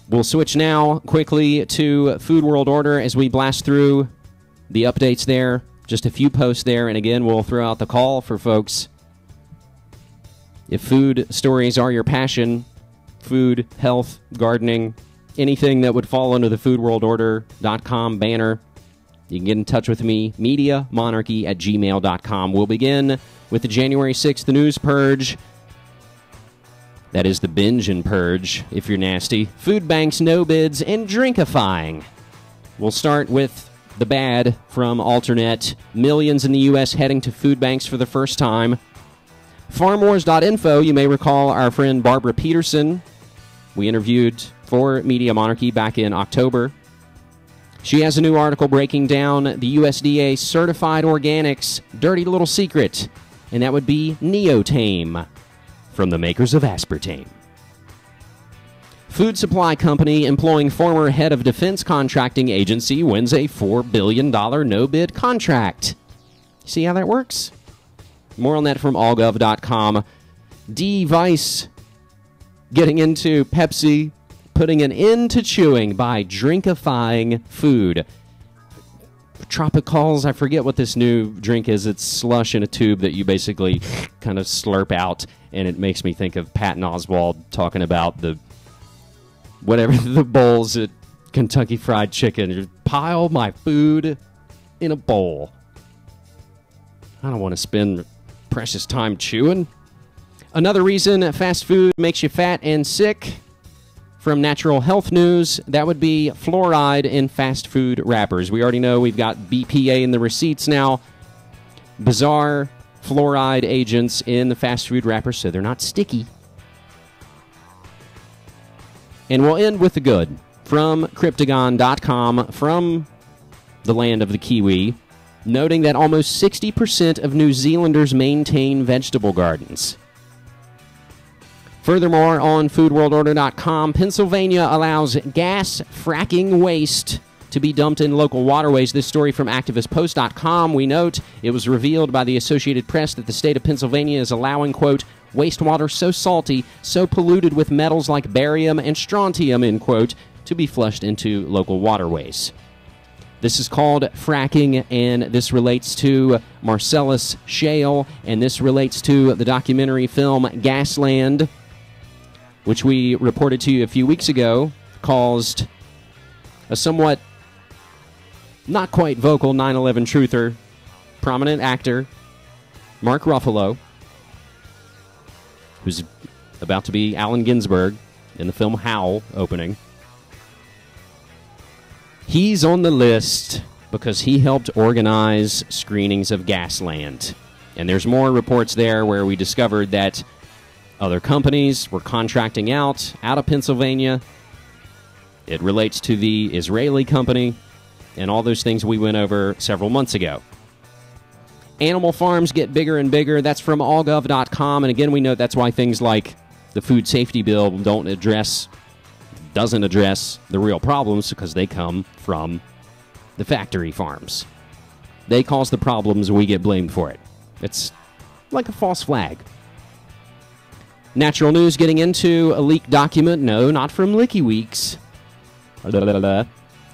We'll switch now quickly to Food World Order as we blast through the updates there. Just a few posts there, and again, we'll throw out the call for folks. If food stories are your passion, food, health, gardening, anything that would fall under the foodworldorder.com banner, you can get in touch with me, mediamonarchy@gmail.com. We'll begin with the January 6th news purge. That is the binge and purge, if you're nasty. Food banks, no bids, and drinkifying. We'll start with the bad from Alternet. Millions in the U.S. heading to food banks for the first time. Farmwars.info, you may recall our friend Barbara Peterson. We interviewed for Media Monarchy back in October. She has a new article breaking down the USDA certified organics dirty little secret, and that would be Neotame, from the makers of aspartame. Food supply company employing former head of defense contracting agency wins a $4 billion no-bid contract. See how that works? More on that from allgov.com. D-Vice getting into Pepsi, putting an end to chewing by drinkifying food. Tropicals, I forget what this new drink is. It's slush in a tube that you basically kind of slurp out, and it makes me think of Patton Oswalt talking about the bowls at Kentucky Fried Chicken. Just pile my food in a bowl. I don't want to spend precious time chewing. Another reason fast food makes you fat and sick, from Natural Health News, that would be fluoride in fast food wrappers. We already know we've got BPA in the receipts now. Bizarre fluoride agents in the fast food wrappers, so they're not sticky. And we'll end with the good. From Cryptagon.com, from the land of the Kiwi, noting that almost 60% of New Zealanders maintain vegetable gardens. Furthermore, on foodworldorder.com, Pennsylvania allows gas fracking waste to be dumped in local waterways. This story from activistpost.com. We note it was revealed by the Associated Press that the state of Pennsylvania is allowing, quote, wastewater so salty, so polluted with metals like barium and strontium, end quote, to be flushed into local waterways. This is called fracking, and this relates to Marcellus Shale, and this relates to the documentary film Gasland, which we reported to you a few weeks ago, caused a somewhat not quite vocal 9/11 truther, prominent actor, Mark Ruffalo, who's about to be Allen Ginsberg in the film Howl opening. He's on the list because he helped organize screenings of Gasland. And there's more reports there where we discovered that other companies were contracting out of Pennsylvania. It relates to the Israeli company and all those things we went over several months ago. Animal farms get bigger and bigger. That's from allgov.com. And again, we know that's why things like the food safety bill doesn't address the real problems, because they come from the factory farms. They cause the problems, we get blamed for it. It's like a false flag. Natural News getting into a leaked document. No, not from LikiWeeks.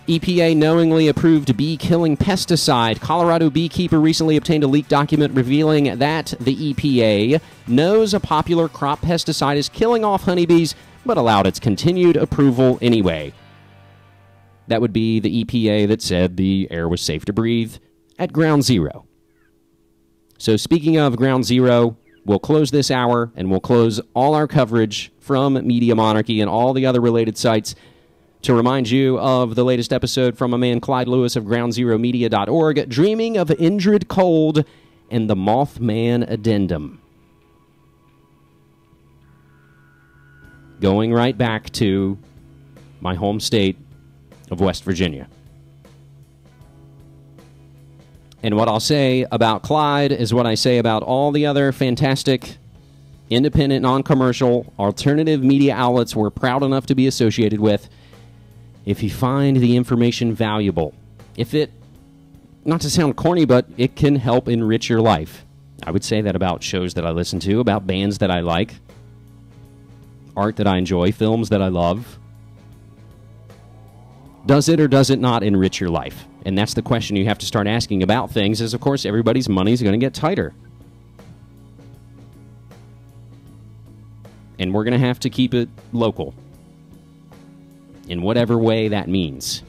EPA knowingly approved bee-killing pesticide. Colorado beekeeper recently obtained a leaked document revealing that the EPA knows a popular crop pesticide is killing off honeybees, but allowed its continued approval anyway. That would be the EPA that said the air was safe to breathe at Ground Zero. So speaking of Ground Zero, we'll close this hour, and we'll close all our coverage from Media Monarchy and all the other related sites to remind you of the latest episode from a man, Clyde Lewis of GroundZeroMedia.org, dreaming of Indrid Cold and the Mothman Addendum. Going right back to my home state of West Virginia. And what I'll say about Clyde is what I say about all the other fantastic, independent, non-commercial, alternative media outlets we're proud enough to be associated with. If you find the information valuable, if it, not to sound corny, but it can help enrich your life. I would say that about shows that I listen to, about bands that I like, art that I enjoy, films that I love. Does it or does it not enrich your life? And that's the question you have to start asking about things, is, of course, everybody's money is going to get tighter. And we're going to have to keep it local in whatever way that means.